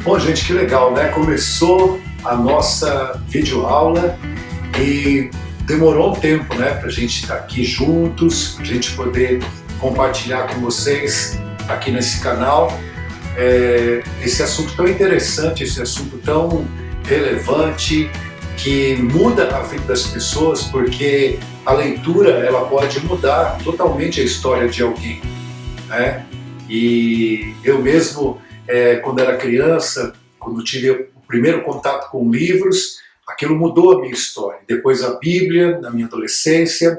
Bom, gente, que legal, né? Começou a nossa videoaula e demorou um tempo, né, para a gente estar aqui juntos, para a gente poder compartilhar com vocês aqui nesse canal esse assunto tão interessante, esse assunto tão relevante, que muda a vida das pessoas, porque a leitura ela pode mudar totalmente a história de alguém, né? E eu mesmo, quando era criança, quando tive o primeiro contato com livros, aquilo mudou a minha história. Depois a Bíblia, na minha adolescência,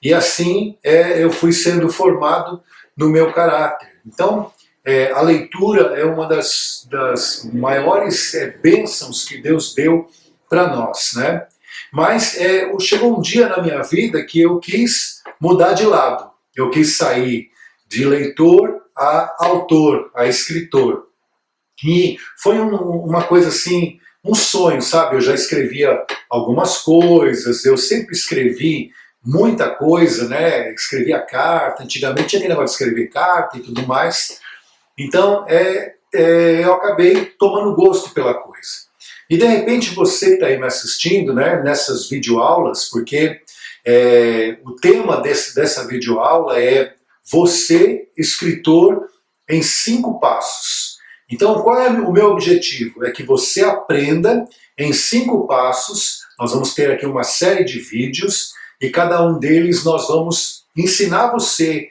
e assim eu fui sendo formado no meu caráter. Então, a leitura é uma das maiores bênçãos que Deus deu para nós, né? Mas chegou um dia na minha vida que eu quis mudar de lado. Eu quis sair de leitor a autor, a escritor. E foi uma coisa assim, um sonho, sabe? Eu já escrevia algumas coisas, eu sempre escrevi muita coisa, né? Escrevia carta, antigamente tinha aquele negócio de escrever carta e tudo mais. Então, eu acabei tomando gosto pela coisa. E de repente você que está aí me assistindo, né, nessas videoaulas, porque o tema dessa videoaula é Você, Escritor, em 5 passos. Então, qual é o meu objetivo? É que você aprenda em 5 passos. Nós vamos ter aqui uma série de vídeos e cada um deles nós vamos ensinar você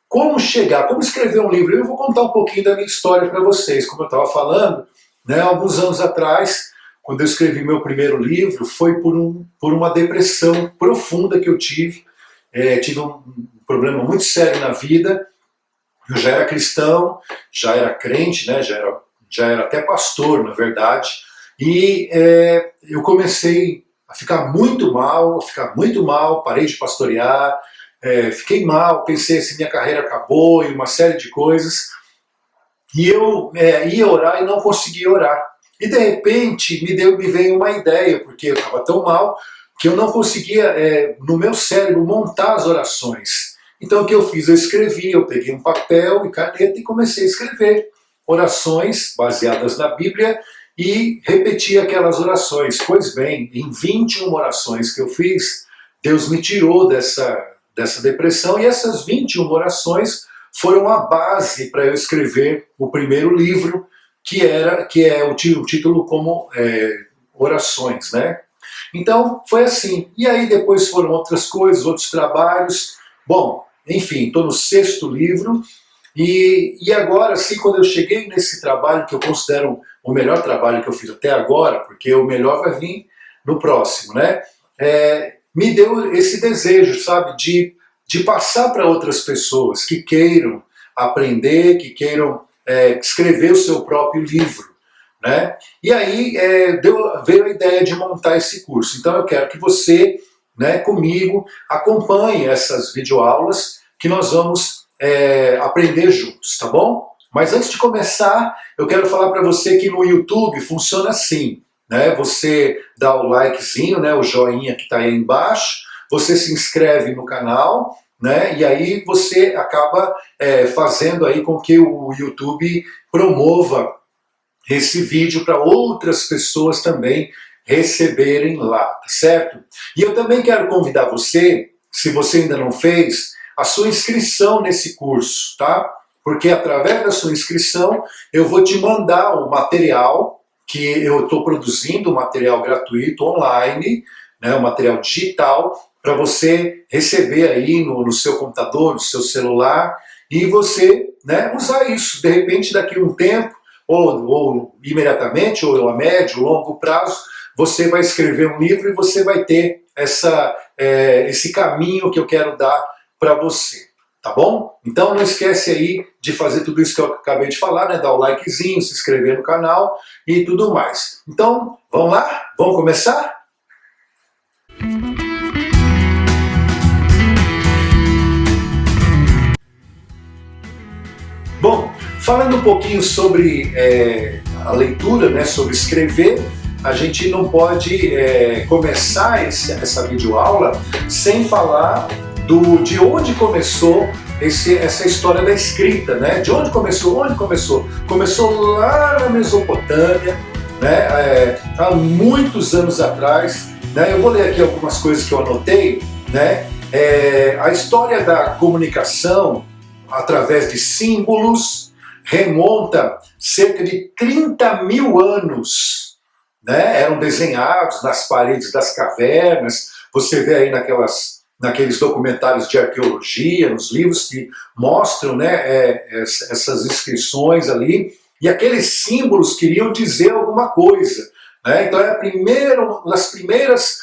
como escrever um livro. Eu vou contar um pouquinho da minha história para vocês. Como eu estava falando, né, alguns anos atrás, quando eu escrevi meu primeiro livro, foi por uma depressão profunda que eu tive. Tive um problema muito sério na vida. Eu já era cristão, já era crente, né, já era até pastor, na verdade. E eu comecei a ficar muito mal, parei de pastorear, fiquei mal, pensei se minha carreira acabou e uma série de coisas. E eu ia orar e não conseguia orar. E de repente me veio uma ideia, porque eu estava tão mal que eu não conseguia, no meu cérebro, montar as orações. Então o que eu fiz? Eu escrevi, eu peguei um papel e caneta e comecei a escrever orações baseadas na Bíblia e repeti aquelas orações. Pois bem, em 21 orações que eu fiz, Deus me tirou dessa depressão, e essas 21 orações foram a base para eu escrever o primeiro livro, que é o título como Orações, né? Então foi assim. E aí depois foram outras coisas, outros trabalhos. Bom, enfim, estou no 6º livro, e agora sim, quando eu cheguei nesse trabalho, que eu considero o melhor trabalho que eu fiz até agora, porque o melhor vai vir no próximo, né? Me deu esse desejo, sabe, de passar para outras pessoas que queiram aprender, que queiram escrever o seu próprio livro, né? E aí veio a ideia de montar esse curso. Então eu quero que você, né, comigo, acompanhe essas videoaulas que nós vamos aprender juntos, tá bom? Mas antes de começar, eu quero falar para você que no YouTube funciona assim, né? Você dá o likezinho, né, o joinha que está aí embaixo, você se inscreve no canal, né, e aí você acaba fazendo aí com que o YouTube promova esse vídeo para outras pessoas também receberem lá, tá certo? E eu também quero convidar você, se você ainda não fez, a sua inscrição nesse curso, tá? Porque através da sua inscrição eu vou te mandar o material que eu estou produzindo, um material gratuito online, né, um material digital, para você receber aí no seu computador, no seu celular, e você, né, usar isso. De repente, daqui a um tempo, ou imediatamente, ou a médio, longo prazo, você vai escrever um livro e você vai ter esse caminho que eu quero dar para você, tá bom? Então não esquece aí de fazer tudo isso que eu acabei de falar, né? Dar o likezinho, se inscrever no canal e tudo mais. Então, vamos lá? Vamos começar? Bom, falando um pouquinho sobre a leitura, né, sobre escrever, a gente não pode começar essa videoaula sem falar de onde começou essa história da escrita, né? De onde começou? Onde começou? Começou lá na Mesopotâmia, né? Há muitos anos atrás, né? Eu vou ler aqui algumas coisas que eu anotei, né? A história da comunicação através de símbolos remonta cerca de 30 mil anos, né? Eram desenhados nas paredes das cavernas. Você vê aí naqueles documentários de arqueologia, nos livros que mostram, né, essas inscrições ali, e aqueles símbolos queriam dizer alguma coisa, né? Então é uma das primeiras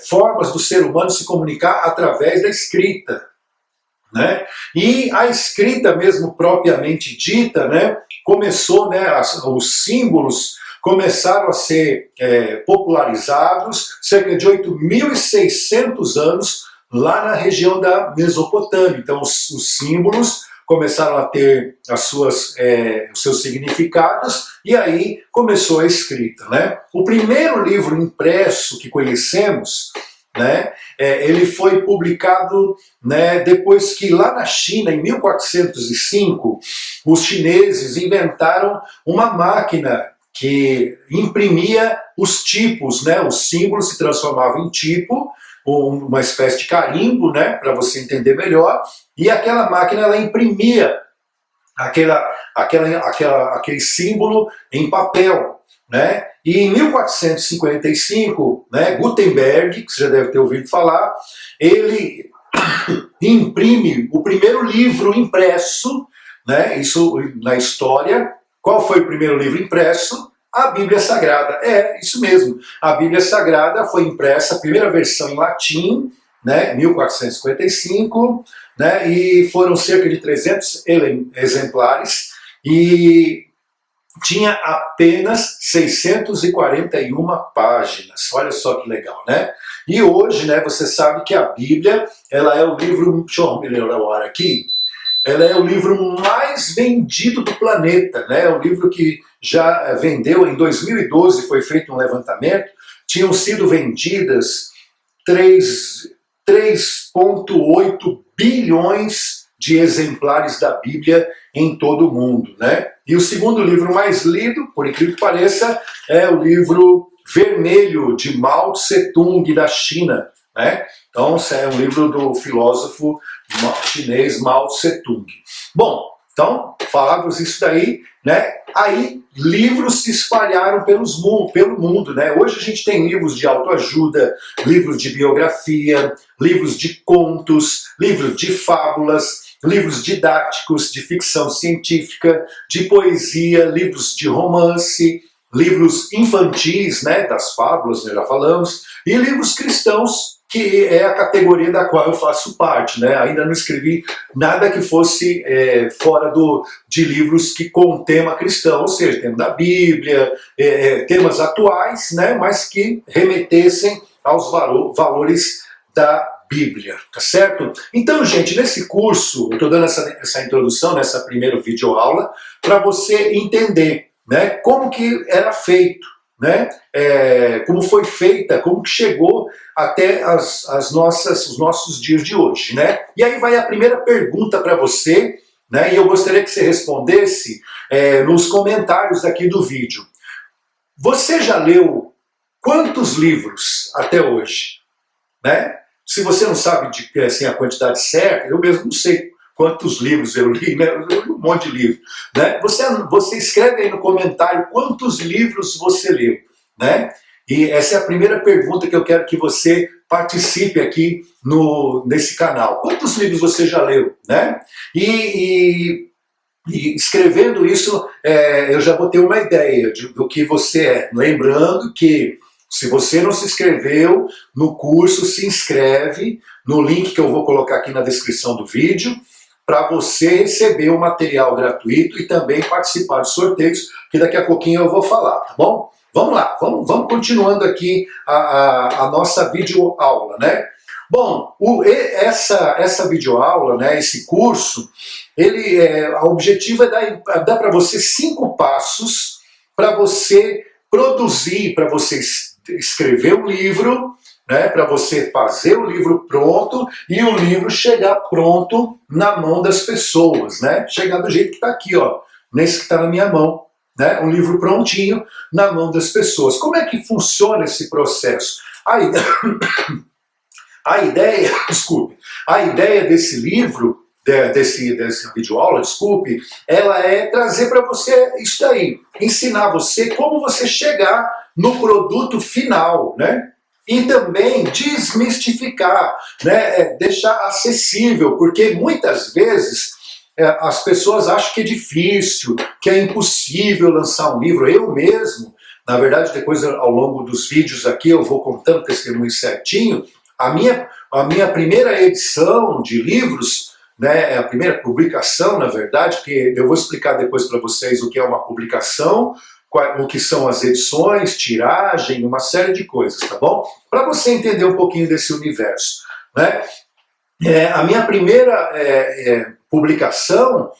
formas do ser humano se comunicar através da escrita, né? E a escrita mesmo propriamente dita, né, começou, né, os símbolos começaram a ser popularizados cerca de 8.600 anos lá na região da Mesopotâmia. Então os símbolos começaram a ter os seus significados, e aí começou a escrita, né? O primeiro livro impresso que conhecemos, né, ele foi publicado, né, depois que lá na China, em 1405, os chineses inventaram uma máquina que imprimia os tipos, né, os símbolos se transformavam em tipo, uma espécie de carimbo, né, para você entender melhor, e aquela máquina ela imprimia aquele símbolo em papel, né? E em 1455, né, Gutenberg, que você já deve ter ouvido falar, ele imprime o primeiro livro impresso, né, isso na história. Qual foi o primeiro livro impresso? A Bíblia Sagrada. Isso mesmo. A Bíblia Sagrada foi impressa, a primeira versão em latim, né, 1455, né, e foram cerca de 300 exemplares, e tinha apenas 641 páginas. Olha só que legal, né? E hoje, né, você sabe que a Bíblia, ela é o livro, deixa eu melhorar a hora aqui, ela é o livro mais vendido do planeta, né? É um livro que já vendeu, em 2012 foi feito um levantamento, tinham sido vendidas 3,8 bilhões de exemplares da Bíblia em todo o mundo, né? E o segundo livro mais lido, por incrível que pareça, é o livro Vermelho, de Mao Tse-tung, da China, né? Então, é um livro do filósofo chinês Mao Tse-tung. Bom, então, falamos isso daí, né? Aí, livros se espalharam pelo mundo, né? Hoje a gente tem livros de autoajuda, livros de biografia, livros de contos, livros de fábulas, livros didáticos, de ficção científica, de poesia, livros de romance, livros infantis, né, das fábulas, nós já falamos, e livros cristãos, que é a categoria da qual eu faço parte, né? Ainda não escrevi nada que fosse fora de livros que com tema cristão, ou seja, tema da Bíblia, temas atuais, né, mas que remetessem aos valores da Bíblia, tá certo? Então, gente, nesse curso, eu estou dando essa introdução, nessa primeira videoaula, para você entender, né, como que era feito, né, como foi feita, como que chegou até os nossos dias de hoje, né? E aí vai a primeira pergunta para você, né, e eu gostaria que você respondesse nos comentários aqui do vídeo. Você já leu quantos livros até hoje, né? Se você não sabe assim, a quantidade certa, eu mesmo não sei quantos livros eu li, né? Eu li um monte de livro, né? Você escreve aí no comentário quantos livros você leu, né? E essa é a primeira pergunta que eu quero que você participe aqui nesse canal. Quantos livros você já leu, né? E escrevendo isso, eu já vou ter uma ideia do que você é. Lembrando que se você não se inscreveu no curso, se inscreve no link que eu vou colocar aqui na descrição do vídeo, para você receber o material gratuito e também participar dos sorteios, que daqui a pouquinho eu vou falar, tá bom? Vamos lá, vamos continuando aqui a nossa videoaula, né? Bom, essa videoaula, né, esse curso, o objetivo é dar para você 5 passos para você produzir, para você escrever um livro, né, para você fazer o livro pronto e o livro chegar pronto na mão das pessoas, né? Chegar do jeito que está aqui, ó, nesse que está na minha mão, né? Um livro prontinho na mão das pessoas. Como é que funciona esse processo? A ideia, desculpe, a ideia desse livro, desse videoaula, desculpe, ela é trazer para você isso daí, ensinar você como você chegar no produto final, né? E também desmistificar, né? Deixar acessível, porque muitas vezes as pessoas acham que é difícil, que é impossível lançar um livro. Eu mesmo, na verdade, depois ao longo dos vídeos aqui eu vou contando testemunho certinho. A minha primeira edição de livros, né, a primeira publicação, na verdade, que eu vou explicar depois para vocês o que é uma publicação, o que são as edições, tiragem, uma série de coisas, tá bom? Para você entender um pouquinho desse universo, né? A minha primeira publicação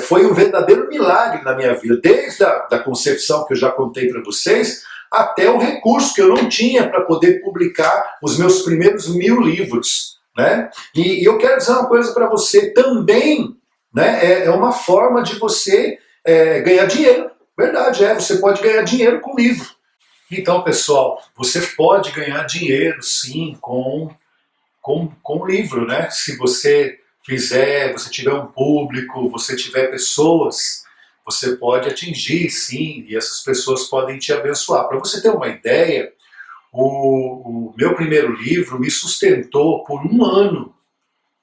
foi um verdadeiro milagre na minha vida, desde a concepção que eu já contei para vocês, até o recurso que eu não tinha para poder publicar os meus primeiros 1000 livros, né? E eu quero dizer uma coisa para você também, né? É uma forma de você ganhar dinheiro. Verdade, você pode ganhar dinheiro com livro. Então, pessoal, você pode ganhar dinheiro, sim, com livro, né? Se você você tiver um público, você tiver pessoas, você pode atingir, sim, e essas pessoas podem te abençoar. Para você ter uma ideia, o meu primeiro livro me sustentou por um ano,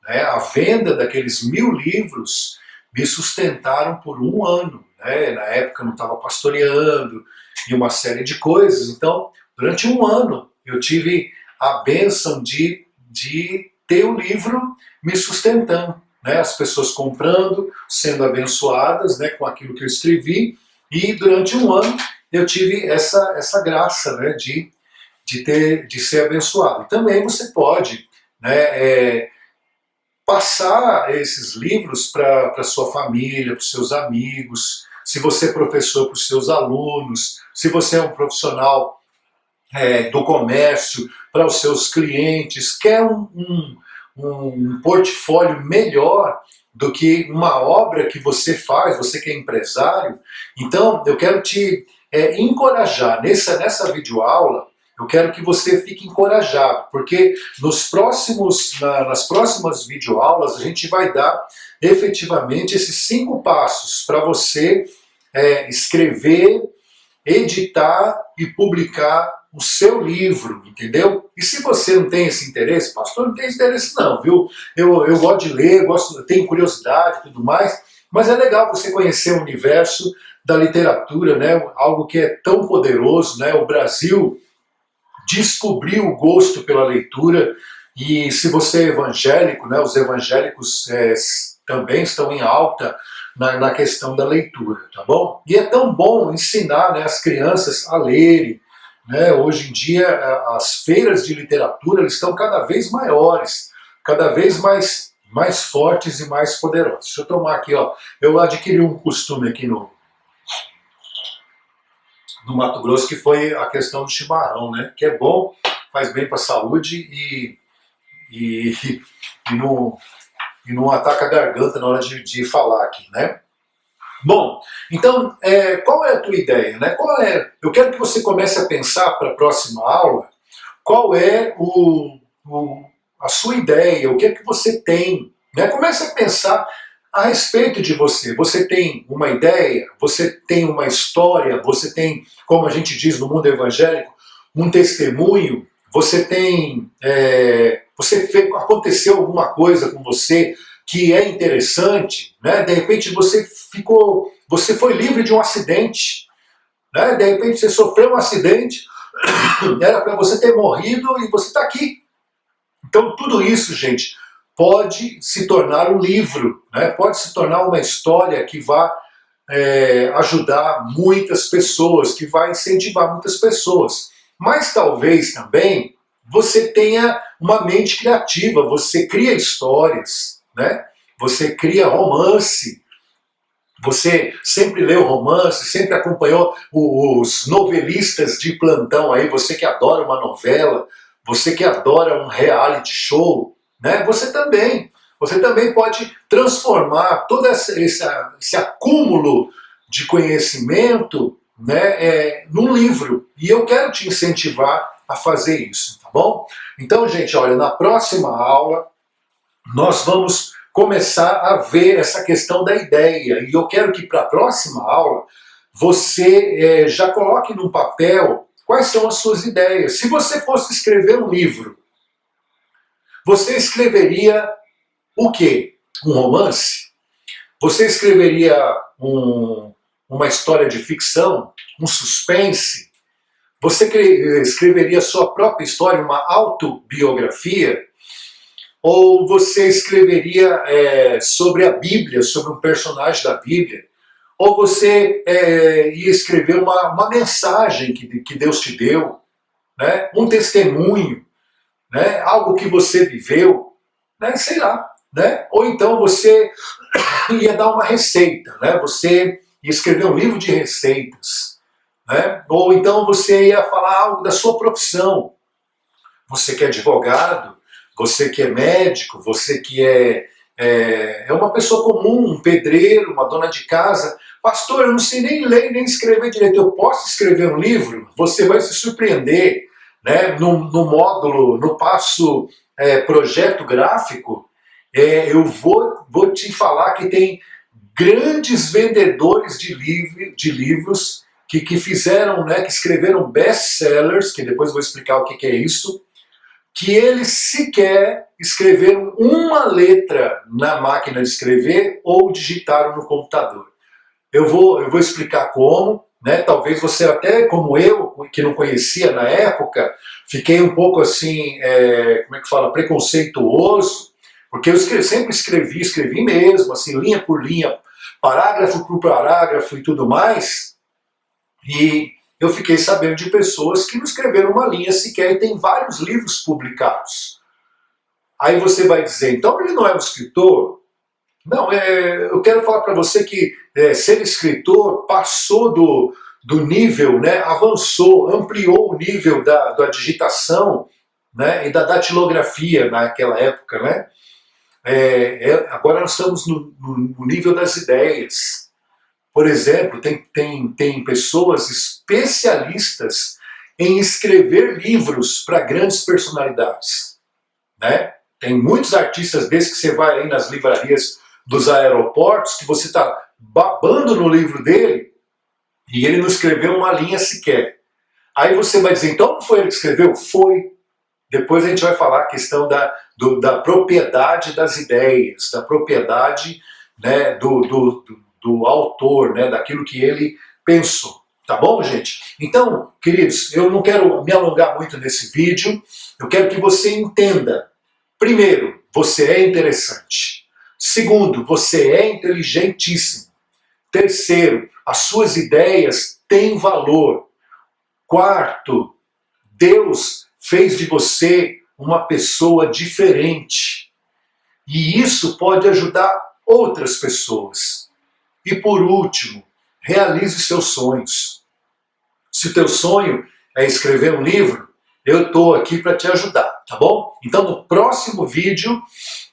né? A venda daqueles 1000 livros me sustentaram por um ano, né? Na época eu não estava pastoreando e uma série de coisas, então durante um ano eu tive a bênção de ter o livro me sustentando, né? As pessoas comprando, sendo abençoadas, né, com aquilo que eu escrevi, e durante um ano eu tive essa graça, né, de ser abençoado. E também você pode, né, passar esses livros para sua família, para os seus amigos, se você é professor, para os seus alunos, se você é um profissional do comércio, para os seus clientes, quer um portfólio melhor do que uma obra que você faz, você que é empresário. Então, eu quero te encorajar nessa videoaula. Eu quero que você fique encorajado, porque nas próximas videoaulas a gente vai dar efetivamente esses 5 passos para você escrever, editar e publicar o seu livro, entendeu? E se você não tem esse interesse, pastor, não tem interesse não, viu? Eu gosto de ler, tenho curiosidade e tudo mais, mas é legal você conhecer o universo da literatura, né? Algo que é tão poderoso, né? O Brasil descobriu o gosto pela leitura, e se você é evangélico, né? Os evangélicos também estão em alta na questão da leitura, tá bom? E é tão bom ensinar, né, as crianças a lerem, né? Hoje em dia as feiras de literatura eles estão cada vez maiores, cada vez mais fortes e mais poderosos. Deixa eu tomar aqui, ó. Eu adquiri um costume aqui no Mato Grosso, que foi a questão do chimarrão, né? Que é bom, faz bem para a saúde e não ataca a garganta na hora de falar aqui, né? Bom, então, qual é a tua ideia, né? Eu quero que você comece a pensar para a próxima aula qual é a sua ideia, o que é que você tem, né? Comece a pensar a respeito de você. Você tem uma ideia, você tem uma história, você tem, como a gente diz no mundo evangélico, um testemunho, você tem, aconteceu alguma coisa com você que é interessante, né? De repente você foi livre de um acidente, né? De repente você sofreu um acidente, era para você ter morrido e você está aqui. Então tudo isso, gente, pode se tornar um livro, né? Pode se tornar uma história que vai ajudar muitas pessoas, que vai incentivar muitas pessoas. Mas talvez também você tenha uma mente criativa, você cria histórias, né? Você cria romance, você sempre leu romance, sempre acompanhou os novelistas de plantão aí, você que adora uma novela, você que adora um reality show, né? Você também pode transformar todo esse acúmulo de conhecimento, né, num livro. E eu quero te incentivar a fazer isso, tá bom? Então, gente, olha, na próxima aula nós vamos começar a ver essa questão da ideia. E eu quero que para a próxima aula você já coloque num papel quais são as suas ideias. Se você fosse escrever um livro, você escreveria o quê? Um romance? Você escreveria uma história de ficção? Um suspense? Você escreveria sua própria história, uma autobiografia? Ou você escreveria sobre a Bíblia, sobre um personagem da Bíblia? Ou você ia escrever uma mensagem que Deus te deu, né? Um testemunho, né? Algo que você viveu, né? Sei lá. Né? Ou então você ia dar uma receita, né? Você ia escrever um livro de receitas, né? Ou então você ia falar algo da sua profissão. Você que é advogado, você que é médico, você que é uma pessoa comum, um pedreiro, uma dona de casa. Pastor, eu não sei nem ler nem escrever direito. Eu posso escrever um livro? Você vai se surpreender, né? No módulo, no passo projeto gráfico, eu vou te falar que tem grandes vendedores de livros que fizeram, né, que escreveram best-sellers, que depois eu vou explicar o que é isso, que eles sequer escreveram uma letra na máquina de escrever ou digitaram no computador. Eu vou explicar como, né? Talvez você até, como eu, que não conhecia na época, fiquei um pouco assim, como é que fala, preconceituoso, porque eu sempre escrevi mesmo, assim, linha por linha, parágrafo por parágrafo e tudo mais, e eu fiquei sabendo de pessoas que não escreveram uma linha sequer e tem vários livros publicados. Aí você vai dizer, então ele não é um escritor? Não, eu quero falar para você que ser escritor passou do nível, né, avançou, ampliou o nível da digitação, né, e da datilografia naquela época, né? Agora nós estamos no nível das ideias. Por exemplo, tem pessoas especialistas em escrever livros para grandes personalidades, né? Tem muitos artistas desses que você vai aí nas livrarias dos aeroportos, que você está babando no livro dele e ele não escreveu uma linha sequer. Aí você vai dizer, então não foi ele que escreveu? Foi. Depois a gente vai falar a questão da propriedade das ideias, da propriedade, né, do autor, né, daquilo que ele pensou. Tá bom, gente? Então, queridos, eu não quero me alongar muito nesse vídeo, eu quero que você entenda. Primeiro, você é interessante. Segundo, você é inteligentíssimo. Terceiro, as suas ideias têm valor. Quarto, Deus fez de você uma pessoa diferente. E isso pode ajudar outras pessoas. E por último, realize seus sonhos. Se o teu sonho é escrever um livro, eu estou aqui para te ajudar, tá bom? Então no próximo vídeo,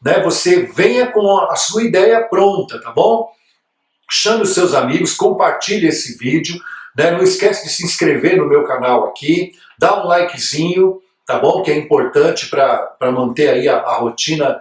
né, você venha com a sua ideia pronta, tá bom? Chame os seus amigos, compartilhe esse vídeo, né? Não esquece de se inscrever no meu canal aqui, dá um likezinho, tá bom? Que é importante para manter aí a rotina